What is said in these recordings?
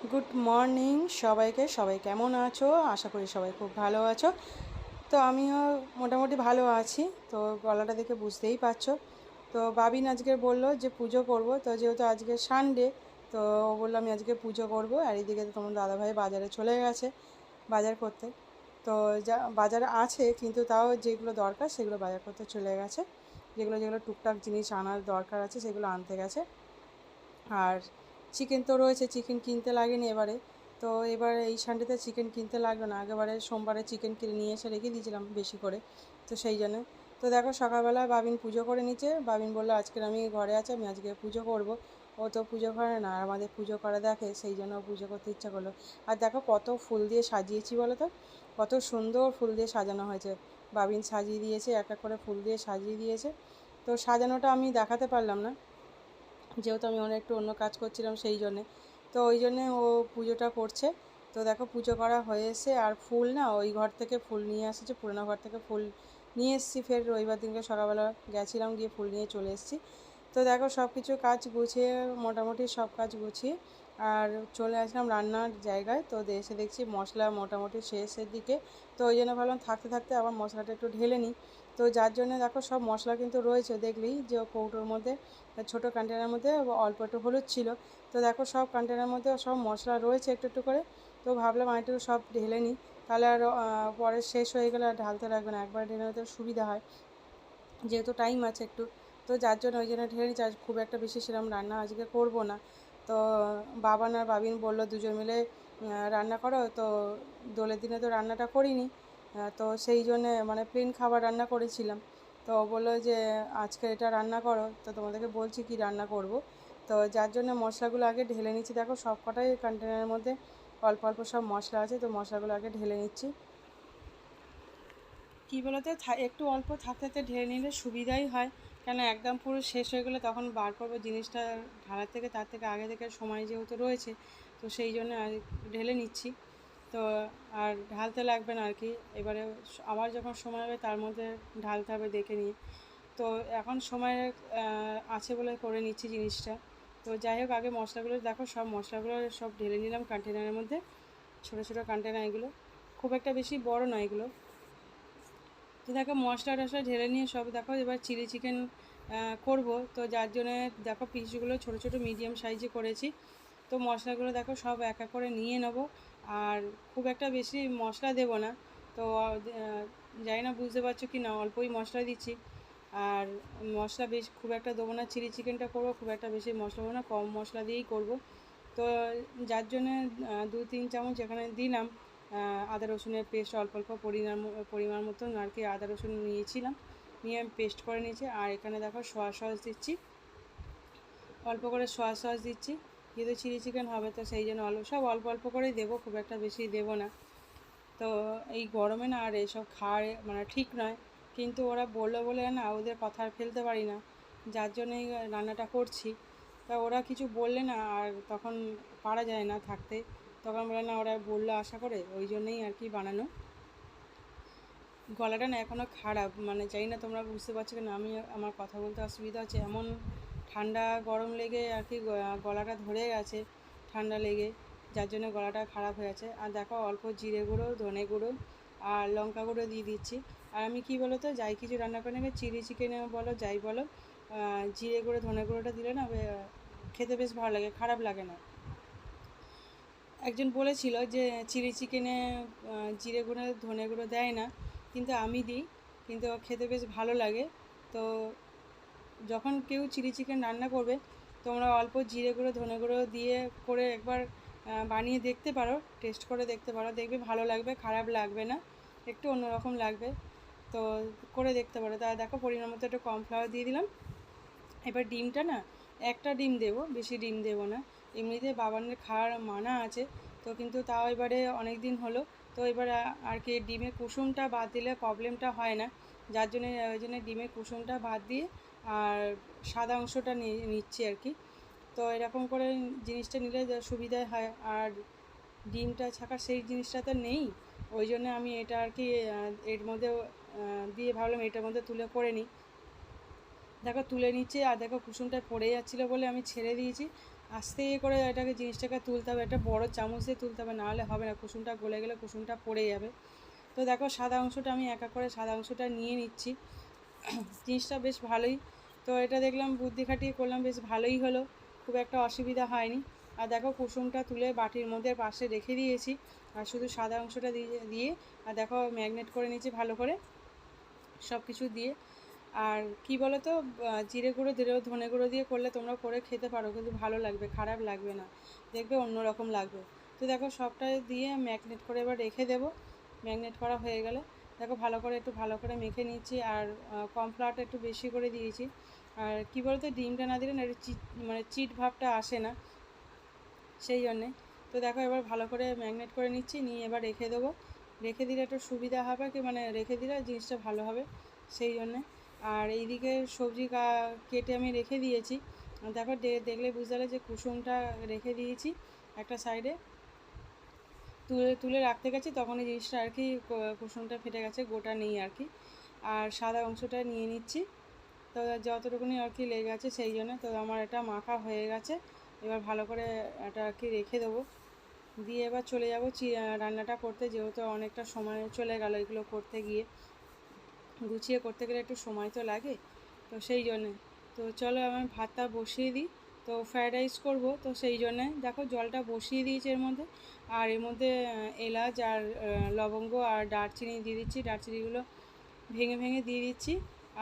Good morning সবাইকে। সবাই কেমন আছো? আশা করি সবাই খুব ভালো আছো। তো আমিও মোটামুটি ভালো আছি। তো গলাটা দেখে বুঝতেই পারছো। তো বাবিন আজকে বলল যে পুজো করব, তো যেহেতু আজকে সানডে, তো ও বললো আমি আজকে পুজো করব। আর এইদিকে তো তোমার দাদাভাই বাজারে চলে গেছে বাজার করতে। তো যা বাজার আছে, কিন্তু তাও যেগুলো দরকার সেগুলো বাজার করতে চলে গেছে। যেগুলো যেগুলো টুকটাক জিনিস আনার দরকার আছে সেগুলো আনতে গেছে। আর চিকেন তো রয়েছে, চিকেন কিনতে লাগেনি এবারে। তো এবার এই সানডেতে চিকেন কিনতে লাগবে না, আগেবারে সোমবারে চিকেন কিনে নিয়ে এসে রেখে দিয়েছিলাম বেশি করে, তো সেই জন্য। তো দেখো সকালবেলা বাবিন পুজো করে নিচ্ছে। বাবিন বললো আজকের আমি ঘরে আছি, আমি আজকে পুজো করব। ও তো পুজো করে না, আর আমাদের পুজো করা দেখে, সেই জন্য পুজো করতে ইচ্ছা করলো। আর দেখো কত ফুল দিয়ে সাজিয়েছি বলো তো, কত সুন্দর ফুল দিয়ে সাজানো হয়েছে। বাবিন সাজিয়ে দিয়েছে, এক এক করে ফুল দিয়ে সাজিয়ে দিয়েছে। তো সাজানোটা আমি দেখাতে পারলাম না, যেহেতু আমি একটু অন্য কাজ করছিলাম সেই জন্যে। তো ওই জন্যে ও পুজোটা করছে। তো দেখো পুজো করা হয়ে এসে, আর ফুল না ওই ঘর থেকে ফুল নিয়ে এসেছে, পুরোনো ঘর থেকে ফুল নিয়ে এসেছি। ফের রবিবার দিনকে সকালবেলা গেছিলাম, গিয়ে ফুল নিয়ে চলে এসেছি। তো দেখো সব কিছু কাজ গুছিয়ে, মোটামুটি সব কাজ গুছিয়ে আর চলে আসলাম রান্নার জায়গায়। তো এসে দেখছি মশলা মোটামুটি শেষের দিকে। তো ওই জন্য ভাবলাম থাকতে থাকতে আবার মশলাটা একটু ঢেলে নিই। তো যার জন্য দেখো সব মশলা কিন্তু রয়েছে, দেখলেই যে কৌটোর মধ্যে, ছোটো কন্টেনারের মধ্যে অল্প একটু হলুদ ছিল। তো দেখো সব কন্টেনারের মধ্যে সব মশলা রয়েছে একটু একটু করে। তো ভাবলাম আর একটু সব ঢেলে নিই, তাহলে আর পরে শেষ হয়ে গেলে আর ঢালতে লাগবে না, একবার ঢেলে নিতে সুবিধা হয়, যেহেতু টাইম আছে একটু। তো যার জন্য ওই জন্য ঢেলে নিচ্ছি। আজ খুব একটা বেশি সেরকম রান্না আজকে করব না। তো বাবান আর বাবিন বললো দুজন মিলে রান্না করো। তো দোলের দিনে তো রান্নাটা করিনি, তো সেই জন্যে মানে প্লেন খাবার রান্না করেছিলাম। তো বললো যে আজকে এটা রান্না করো, তো তোমাদেরকে বলছি কি রান্না করব। তো যার জন্য মশলাগুলো আগে ঢেলে নিচ্ছি। দেখো সব কটাই কন্টেনারের মধ্যে অল্প অল্প সব মশলা আছে, তো মশলাগুলো আগে ঢেলে নিচ্ছি। কী বলতে, একটু অল্প থাকতে থাকতে ঢেলে নিলে সুবিধাই হয়, কেন একদম পুরো শেষ হয়ে গেলে তখন বার করবো জিনিসটা ঢালার থেকে, তার থেকে আগে থেকে সময় যেহেতু রয়েছে, তো সেই জন্য আর ঢেলে নিচ্ছি। তো আর ঢালতে লাগবে না আর কি, এবারে আবার যখন সময় হবে তার মধ্যে ঢালতে হবে দেখে নিয়ে। তো এখন সময় আছে বলে করে নিচ্ছি জিনিসটা। তো যাই হোক, আগে মশলাগুলো দেখো, সব মশলাগুলো সব ঢেলে নিলাম কন্টেনারের মধ্যে, ছোটো ছোটো কন্টেনার এগুলো, খুব একটা বেশি বড় নয় এগুলো। তো দেখো মশলা টশলা ঢেলে নিয়ে সব দেখো, এবার চিলি চিকেন করব। তো যার জন্যে দেখো পিসগুলো ছোটো ছোটো মিডিয়াম সাইজে করেছি। তো মশলাগুলো দেখো সব এক এক করে নিয়ে নেব, আর খুব একটা বেশি মশলা দেব না। তো জানি না বুঝতে পারছো কি না, অল্পই মশলা দিচ্ছি। আর মশলা বেশি খুব একটা দেবো না, চিলি চিকেনটা করবো, খুব একটা বেশি মশলা দেবো না, কম মশলা দিয়েই করব। তো যার জন্যে 2-3 চামচ এখানে দিলাম আদা রসুনের পেস্ট, অল্প অল্প পরিমাণ মতন আর কি আদা রসুন নিয়েছিলাম, নিয়ে আমি পেস্ট করে নিয়েছি। আর এখানে দেখো সয়া সস দিচ্ছি, অল্প করে সয়া সস দিচ্ছি, যেহেতু চিলি চিকেন হবে তো সেই জন্য সব অল্প অল্প করেই দেবো, খুব একটা বেশি দেবো না। তো এই গরমে না আর এসব খাওয়ার মানে ঠিক নয়, কিন্তু ওরা বললো বলে না ওদের কথা আর ফেলতে পারি না, যার জন্যই রান্নাটা করছি। তা ওরা কিছু বললে না আর তখন পারা যায় না থাকতে, তখন বলে না ওরা বললো আশা করে, ওই জন্যই আর কি বানানো। গলাটা না এখনও খারাপ, মানে জানি না তোমরা বুঝতে পারছো কি না, আমি আমার কথা বলতে অসুবিধা হচ্ছে, এমন ঠান্ডা গরম লেগে আর কি গলাটা ধরে গেছে, ঠান্ডা লেগে, যার জন্য গলাটা খারাপ হয়ে আছে। আর দেখো অল্প জিরে গুঁড়ো, ধনে গুঁড়ো আর লঙ্কা গুঁড়ো দিয়ে দিচ্ছি। আর আমি কী বলো তো, যাই কিছু রান্না করে নেবে, চিলি চিকেনে বলো যাই বলো, জিরে গুঁড়ো ধনে গুঁড়োটা দিলে না খেতে বেশ ভালো লাগে, খারাপ লাগে না। একজন বলেছিল যে চিলি চিকেনে জিরে গুঁড়ো ধনে গুঁড়ো দেয় না, কিন্তু আমি দিই, কিন্তু খেতে বেশ ভালো লাগে। তো যখন কেউ চিলি চিকেন রান্না করবে, তোমরা অল্প জিরে গুঁড়ো ধনে গুঁড়ো দিয়ে করে একবার বানিয়ে দেখতে পারো, টেস্ট করে দেখতে পারো, দেখবে ভালো লাগবে, খারাপ লাগবে না, একটু অন্যরকম লাগবে। তো করে দেখতে পারো। তা দেখো পরিমাণ মতো একটু কর্নফ্লাওয়ার দিয়ে দিলাম। এবার ডিমটা না একটা ডিম দেবো, বেশি ডিম দেবো না, এমনিতে বাবানের খাওয়ার মানা আছে। তো কিন্তু তাও এবারে অনেক দিন হলো, তো এবার আর কি ডিমের কুসুমটা বাদ দিলে প্রবলেমটা হয় না, যার জন্যে ওই জন্য ডিমের কুসুমটা বাদ দিয়ে আর সাদা অংশটা নিচ্ছি আর কি। তো এরকম করে জিনিসটা নিলে সুবিধাই হয়। আর ডিমটা ছাকা সেই জিনিসটা তো নেই, ওই জন্য আমি এটা আর কি এর মধ্যে দিয়ে ভাবলাম এটার মধ্যে তুলে করে নিই। দেখো তুলে নিচ্ছে, আর দেখো কুসুমটা পড়ে যাচ্ছিলো বলে আমি ছেড়ে দিয়েছি, আস্তে করে এটাকে জিনিসটাকে তুলতে হবে, একটা বড় চামচ দিয়ে তুলতে হবে, নাহলে হবে না, কুসুমটা গলে গেলে কুসুমটা পড়ে যাবে। তো দেখো সাদা অংশটা আমি একা করে সাদা অংশটা নিয়ে নিচ্ছি। জিনিসটা বেশ ভালোই, তো এটা দেখলাম বুদ্ধি খাটিয়ে করলাম, বেশ ভালোই হলো, খুব একটা অসুবিধা হয়নি। আর দেখো কুসুমটা তুলে বাটির মধ্যে পাশে রেখে দিয়েছি, আর শুধু সাদা অংশটা দিয়ে আর দেখো ম্যাগনেট করে নিয়েছি ভালো করে সব কিছু দিয়ে। আর কি বলো তো, জিরে গুঁড়ো দিলেও ধনে গুঁড়ো দিয়ে করলে তোমরা করে খেতে পারো, কিন্তু ভালো লাগবে, খারাপ লাগবে না, দেখবে অন্যরকম লাগবে। তো দেখো সবটাই দিয়ে ম্যাগনেট করে এবার রেখে দেবো। ম্যাগনেট করা হয়ে গেলে দেখো একটু ভালো করে মেখে নিচ্ছি, আর কর্নফ্লাওয়ারটা একটু বেশি করে দিয়েছি। আর কী বলতো, ডিমটা না দিলে না একটু চিট ভাবটা আসে না, সেই জন্যে। তো দেখো এবার ভালো করে ম্যাগনেট করে নিচ্ছি, নিয়ে এবার রেখে দেবো। রেখে দিলে একটু সুবিধা হবে, কি রেখে দিলে জিনিসটা ভালো হবে, সেই জন্যে। আর এইদিকে সবজি কেটে আমি রেখে দিয়েছি। দেখো দেখলে বুঝতে পারলে যে কুসুমটা রেখে দিয়েছি একটা সাইডে, তুলে তুলে রাখতে গেছি, তখনই জিনিসটা আর কি কুসুমটা ফেটে গেছে, গোটা নেই আর কি। আর সাদা অংশটা নিয়ে নিচ্ছি, তো যতটুকুনি আর কি লেগে গেছে সেই জন্য। তো আমার এটা মাখা হয়ে গেছে, এবার ভালো করে এটা আর কি রেখে দেবো। দিয়ে এবার চলে যাবো রান্নাটা করতে, যেহেতু অনেকটা সময় চলে গেল এগুলো করতে গিয়ে, গুছিয়ে করতে গেলে একটু সময় তো লাগে, তো সেই জন্যে। তো চলো আমি ভাতটা বসিয়ে দিই, তো ফ্রায়েড রাইস করবো, তো সেই জন্যে দেখো জলটা বসিয়ে দিয়েছি এর মধ্যে। আর এর মধ্যে এলাচ আর লবঙ্গ আর দারচিনি দিয়ে দিচ্ছি, দারচিনিগুলো ভেঙে ভেঙে দিয়ে দিচ্ছি।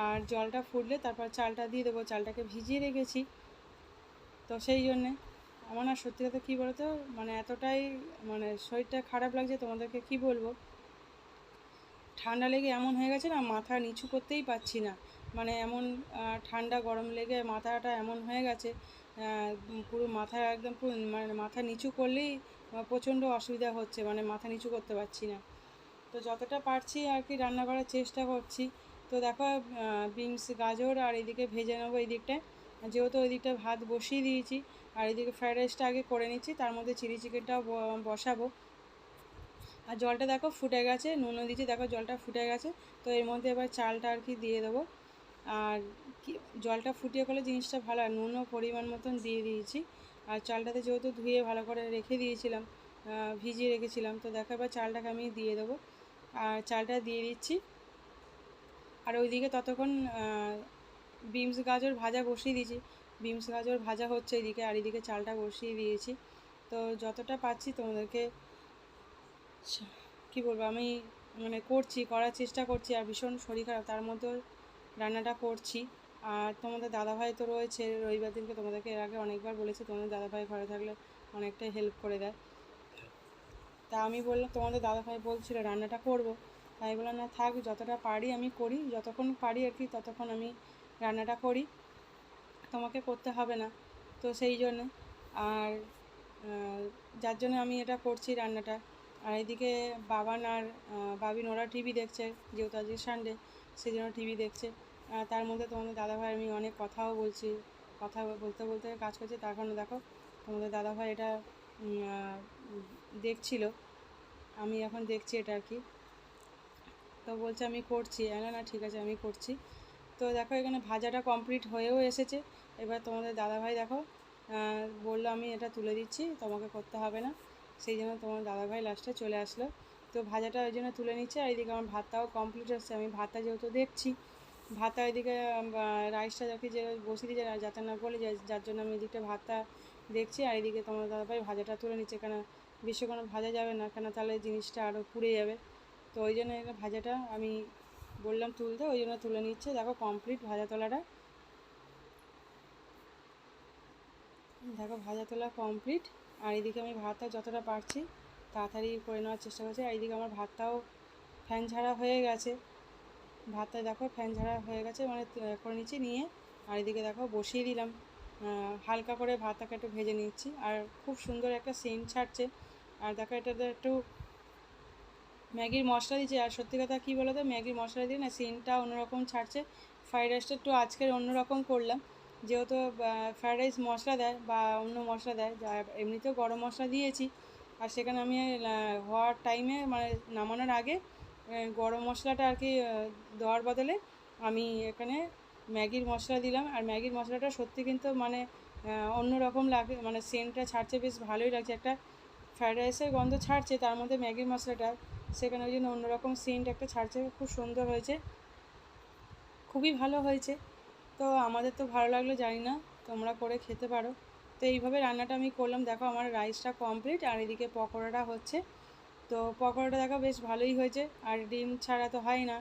আর জলটা ফুটলে তারপর চালটা দিয়ে দেবো, চালটাকে ভিজিয়ে রেখেছি, তো সেই জন্যে। আমার না সত্যি কথা কী বলতো, এতটাই শরীরটা খারাপ লাগছে, তোমাদেরকে কি বলবো, ঠান্ডা লেগে এমন হয়ে গেছে না, মাথা নিচু করতেই পারছি না, এমন ঠান্ডা গরম লেগে মাথাটা এমন হয়ে গেছে, পুরো মাথা একদম পুরো মাথা নিচু করলেই প্রচণ্ড অসুবিধা হচ্ছে, মাথা নিচু করতে পারছি না। তো যতটা পারছি আর কি রান্না করার চেষ্টা করছি। তো দেখো বিনস গাজর আর এদিকে ভেজে নেবো এই দিকটায়, যেহেতু ওই দিকটা ভাত বসিয়ে দিয়েছি, আর এদিকে ফ্রায়েড রাইসটা আগে করে নিচ্ছি, তার মধ্যে চিলি চিকেনটাও বসাবো। আর জলটা দেখো ফুটে গেছে, নুনও দিয়েছি, দেখো জলটা ফুটে গেছে। তো এর মধ্যে এবার চালটা আর কি দিয়ে দেবো। আর কি জলটা ফুটিয়ে করলে জিনিসটা ভালো, আর নুনও পরিমাণ মতন দিয়ে দিয়েছি। আর চালটাতে যেহেতু ধুয়ে ভালো করে রেখে দিয়েছিলাম, ভিজিয়ে রেখেছিলাম, তো দেখো এবার চালটাকে আমি দিয়ে দেবো। আর চালটা দিয়ে দিচ্ছি, আর ওইদিকে ততক্ষণ বিনস গাজর ভাজা বসিয়ে দিয়েছি, বিনস গাজর ভাজা হচ্ছে এইদিকে, আর এইদিকে চালটা বসিয়ে দিয়েছি। তো যতটা পাচ্ছি তোমাদেরকে কি বলবো, আমি করার চেষ্টা করছি, আর ভীষণ শরীর খারাপ, তার মধ্যেও রান্নাটা করছি। আর তোমাদের দাদাভাই তো রয়েছে, রবিবার দিনকে তোমাদেরকে এর আগে অনেকবার বলেছি, তোমাদের দাদাভাই ঘরে থাকলে অনেকটাই হেল্প করে দেয়। তা আমি বললাম, তোমাদের দাদাভাই বলছিল রান্নাটা করব, তাই বললাম না থাক, যতটা পারি আমি করি, যতক্ষণ পারি আর কি ততক্ষণ আমি রান্নাটা করি, তোমাকে করতে হবে না, তো সেই জন্যে। আর যার জন্য আমি এটা করছি রান্নাটা। আর এদিকে বাবান আর বাবিন ওরা টিভি দেখছে, যেহেতু আজকে সানডে, সেই জন্য টিভি দেখছে। তার মধ্যে তোমাদের দাদাভাই আমি অনেক কথাও বলছি, কথা বলতে বলতে কাজ করছি, তার কারণে দেখো তোমাদের দাদাভাই এটা দেখছিল, আমি এখন দেখছি এটা আর কি। তো বলছে আমি করছি, না ঠিক আছে আমি করছি। তো দেখো এখানে ভাজাটা কমপ্লিট হয়েও এসেছে। এবার তোমাদের দাদাভাই দেখো বললো আমি এটা তুলে দিচ্ছি, তোমাকে করতে হবে না, সেই জন্য তোমার দাদাভাই লাস্টে চলে আসলো। তো ভাজাটা ওই জন্য তুলে নিচ্ছে, আর এইদিকে আমার ভাতটাও কমপ্লিট হচ্ছে, আমি ভাতটা যেহেতু দেখছি, ভাতটা এদিকে রাইসটা দেখি যে বসিয়ে দিয়েছে যাতে না গলে যায়, যার জন্য আমি এদিকটা ভাতটা দেখছি, আর এদিকে তোমার দাদাভাই ভাজাটা তুলে নিচ্ছে, কেন বেশি কোনো ভাজা যাবে না, কেন তাহলে জিনিসটা আরও পুড়ে যাবে। তো ওই জন্য ভাজাটা আমি বললাম তুলতে, ওই জন্য তুলে নিচ্ছে। দেখো কমপ্লিট ভাজা তোলাটা, দেখো ভাজা তোলা কমপ্লিট। আর এদিকে আমি ভাতটা যতটা পারছি তাড়াতাড়ি করে নেওয়ার চেষ্টা করছি। আর এইদিকে আমার ভাতটাও ফ্যান ঝাড়া হয়ে গেছে, ভাতটা দেখো ফ্যান ঝাড়া হয়ে গেছে, করে নিচ্ছি, নিয়ে আর এদিকে দেখো বসিয়ে দিলাম, হালকা করে ভাতটাকে একটু ভেজে নিচ্ছি, আর খুব সুন্দর একটা সেন্ট ছাড়ছে। আর দেখো এটাতে একটু ম্যাগির মশলা দিয়েছে, আর সত্যি কথা কী বলো তো, ম্যাগির মশলা দিয়ে না সেন্টটা অন্যরকম ছাড়ছে। ফ্রাইড রাইসটা একটু আজকের অন্যরকম করলাম, যেহেতু ফ্রাইড রাইস মশলা দেয় বা অন্য মশলা দেয়, যা এমনিতেও গরম মশলা দিয়েছি, আর সেখানে আমি হওয়ার টাইমে নামানোর আগে গরম মশলাটা আর কি দেওয়ার বদলে আমি এখানে ম্যাগির মশলা দিলাম। আর ম্যাগির মশলাটা সত্যি কিন্তু অন্যরকম লাগে, মানে সেন্টটা ছাড়ছে, বেশ ভালোই লাগছে। একটা ফ্রায়েড রাইসের গন্ধ ছাড়ছে, তার মধ্যে ম্যাগি মশলাটা, সেখানে ওই জন্য অন্যরকম সেন্ট একটা ছাড়ছে, খুব সুন্দর হয়েছে, খুবই ভালো হয়েছে। তো আমাদের তো ভালো লাগলো, জানি না তোমরা করে খেতে পারো। তো এইভাবে রান্নাটা আমি করলাম। দেখো আমার রাইসটা কমপ্লিট, আর এদিকে পকোড়াটা হচ্ছে। তো পকোড়াটা দেখো বেশ ভালোই হয়েছে, আর ডিম ছাড়া তো হয় না।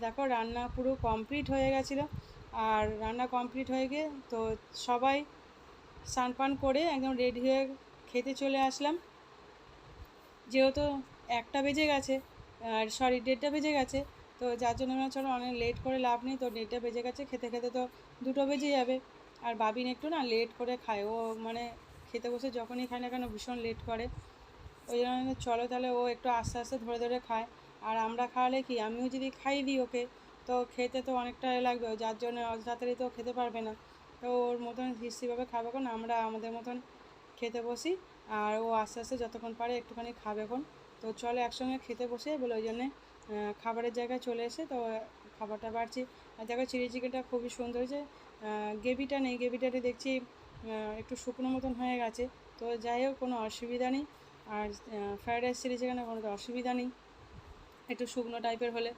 দেখো রান্না পুরো কমপ্লিট হয়ে গেছিলো। আর রান্না কমপ্লিট হয়ে গিয়ে তো সবাই স্নান পান করে একদম রেডি হয়ে খেতে চলে আসলাম। যেহেতু 1টা বেজে গেছে, আর সরি 1:30টা বেজে গেছে, তো যার জন্য আমরা চলো অনেক লেট করে লাভ নেই। তো 1:30টা বেজে গেছে, খেতে খেতে তো 2টো বেজে যাবে। আর বাবিন একটু না লেট করে খায়, ও মানে খেতে বসে যখনই খায় না কেন ভীষণ লেট করে। ওই জন্য চলো তাহলে ও একটু আস্তে আস্তে ধরে ধরে খায়। আর আমরা খাওয়ালে কি, আমিও যদি খাইয়ে দিই ওকে, তো খেতে তো অনেকটা লাগবে, যার জন্য অত তাড়াতাড়ি তো খেতে পারবে না। তো ওর মতন হিস্ট্রিভাবে খাবে, কোন আমরা আমাদের মতন খেতে বসি। আর ও আস্তে আস্তে যতক্ষণ পারে একটুখানি খাবে কোন। তো চলো একসঙ্গে খেতে বসে বলে, ওই জন্যে খাবারের জায়গায় চলে এসে তো খাবারটা বাড়ছি। আর দেখো চিলি চিকেনটা খুবই সুন্দর হয়েছে। গ্রেভিটা নেই, গ্রেভিটাতে দেখছি একটু শুকনো মতন হয়ে গেছে। তো যাই হোক, কোনো অসুবিধা নেই। আর ফ্রায়েড রাইস চিলি চিকেনে কোনো তো অসুবিধা নেই, একটু শুকনো টাইপের হলে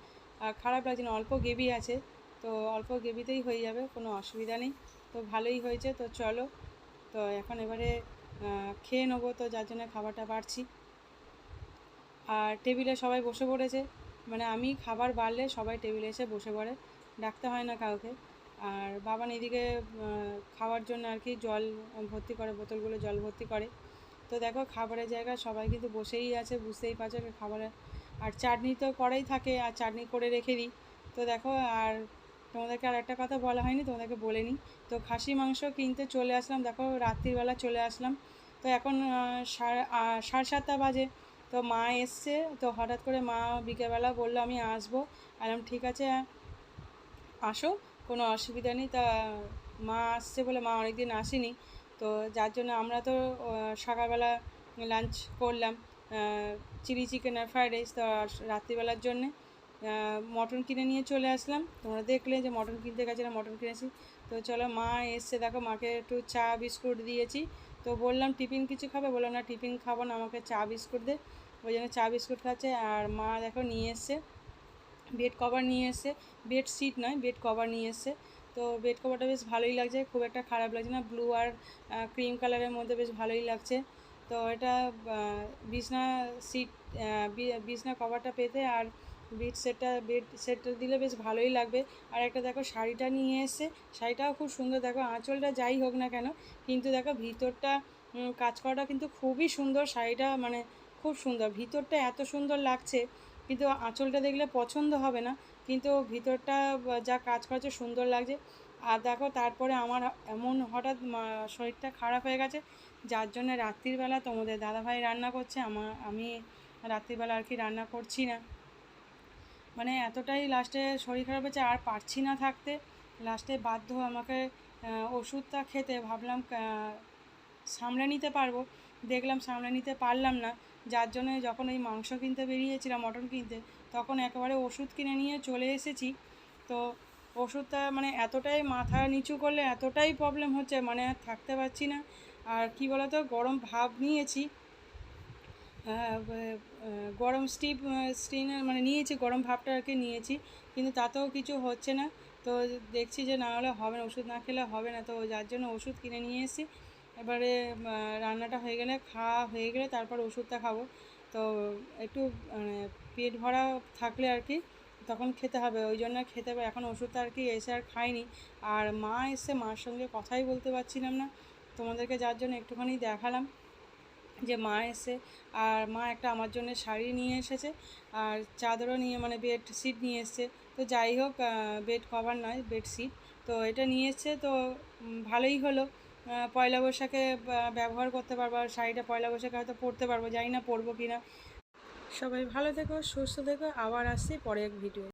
আর খারাপ লাগছে না। অল্প গ্রেভি আছে, তো অল্প গ্রেভিতেই হয়ে যাবে, কোনো অসুবিধা নেই। তো ভালোই হয়েছে। তো চলো, তো এখন এবারে খেয়ে নেবো, তো যার জন্য খাবারটা বাড়ছি। আর টেবিলে সবাই বসে পড়েছে, মানে আমি খাবার বাড়লে সবাই টেবিলে এসে বসে পড়ে, ডাকতে হয় না কাউকে। আর বাবান এদিকে খাওয়ার জন্য আর কি জল ভর্তি করে, বোতলগুলো জল ভর্তি করে। তো দেখো খাবারের জায়গায় সবাই কিন্তু বসেই আছে, বুঝতেই পারছো খাবারের। আর চাটনি তো করাই থাকে, আর চাটনি করে রেখে দিই। তো দেখো, আর তোমাদেরকে আর একটা কথা বলা হয়নি, তোমাদেরকে বলে নিই। তো খাসি মাংস কিনতে চলে আসলাম, দেখো রাত্রিবেলা চলে আসলাম। তো এখন 7:30 বাজে। তো মা এসছে, তো হঠাৎ করে মা বিকেলবেলা বললো আমি আসবো। আলাম ঠিক আছে আসো, কোনো অসুবিধা নেই। তা মা আসছে বলে, মা অনেক দিন আসেনি, তো যার জন্য আমরা তো সকালবেলা লাঞ্চ করলাম চিলি চিকেন আর ফ্রায়েড রাইস। তো রাত্রিবেলার জন্যে মটন কিনে নিয়ে চলে আসলাম। তোমরা দেখলে যে মটন কিনতে গেছিলাম, মটন কিনেছি। তো চলো মা এসছে, দেখো মাকে একটু চা বিস্কুট দিয়েছি। তো বললাম টিফিন কিছু খাবে, বললাম না টিফিন খাবো না, আমাকে চা বিস্কুট দে। ওই জন্য চা বিস্কুট খাচ্ছে। আর মা দেখো নিয়ে এসছে বেড কভার নিয়ে এসছে, বেড সিট নয়, বেড কভার নিয়ে এসছে। তো বেড কভারটা বেশ ভালোই লাগছে, খুব একটা খারাপ লাগছে না, ব্লু আর ক্রিম কালারের মধ্যে বেশ ভালোই লাগছে। তো এটা বিছনা সিট, বিছনা কভারটা পেতে আর বেড সেটটা দিলে বেশ ভালোই লাগবে। আর একটা দেখো শাড়িটা নিয়ে এসছে, শাড়িটাও খুব সুন্দর। দেখো আঁচলটা যাই হোক না কেন, কিন্তু দেখো ভিতরটা কাজ করাটা কিন্তু খুবই সুন্দর। শাড়িটা মানে খুব সুন্দর, ভিতরটা এত সুন্দর লাগছে, কিন্তু আঁচলটা দেখলে পছন্দ হবে না, কিন্তু ভিতরটা যা কাজ করেছে সুন্দর লাগছে। আর দেখো তারপরে আমার এমন হঠাৎ শরীরটা খারাপ হয়ে গেছে, যার জন্য রাত্রিবেলা তোমাদের দাদাভাই রান্না করছে, আমি রাত্রিবেলা আর কি রান্না করছি না। মানে এতটাই লাস্টে শরীর খারাপ হয়েছে, আর পারছি না থাকতে। লাস্টে বাধ্য আমাকে ওষুধটা খেতে, ভাবলাম সামলে নিতে পারবো, দেখলাম সামলে নিতে পারলাম না। যার জন্য যখন ওই মাংস কিনতে বেরিয়েছিলাম, মটন কিনতে, তখন একেবারে ওষুধ কিনে নিয়ে চলে এসেছি। তো ওষুধটা মানে এতটাই মাথা নিচু করলে এতটাই প্রবলেম হচ্ছে, মানে আর থাকতে পারছি না। আর কি বলতো, গরম ভাব নিয়েছি, গরম স্টিনের মানে নিয়েছি, গরম ভাবটা আর কি নিয়েছি, কিন্তু তাতেও কিছু হচ্ছে না। তো দেখছি যে না হলে হবে না, ওষুধ না খেলে হবে না, তো যার জন্য ওষুধ কিনে নিয়ে এসেছি। এবারে রান্নাটা হয়ে গেলে, খাওয়া হয়ে গেলে তারপর ওষুধটা খাবো। তো একটু মানে পেট ভরা থাকলে আর কি তখন খেতে হবে, ওই জন্য খেতে হবে। এখন ওষুধটা আর কি এসে আর খাইনি। আর মা এসে, মার সঙ্গে কথাই বলতে পারছিলাম না, তোমাদেরকে যার জন্য একটুখানি দেখালাম যে মা এসে। আর মা একটা আমার জন্য শাড়ি নিয়ে এসেছে, আর চাদরও নিয়ে, মানে বেড সিট নিয়ে এসছে। তো যাই হোক, বেড কভার নয়, বেড সিট। তো এটা নিয়ে এসছে, তো ভালোই হলো। পয়লা বৈশাখে ব্যবহার করতে পারবো, আর শাড়িটা পয়লা বৈশাখে হয়তো পরতে পারবো, জানি না পরবো কি না। সবাই ভালো থেকো, সুস্থ থেকো, আবার আসছি পরে এক ভিডিও।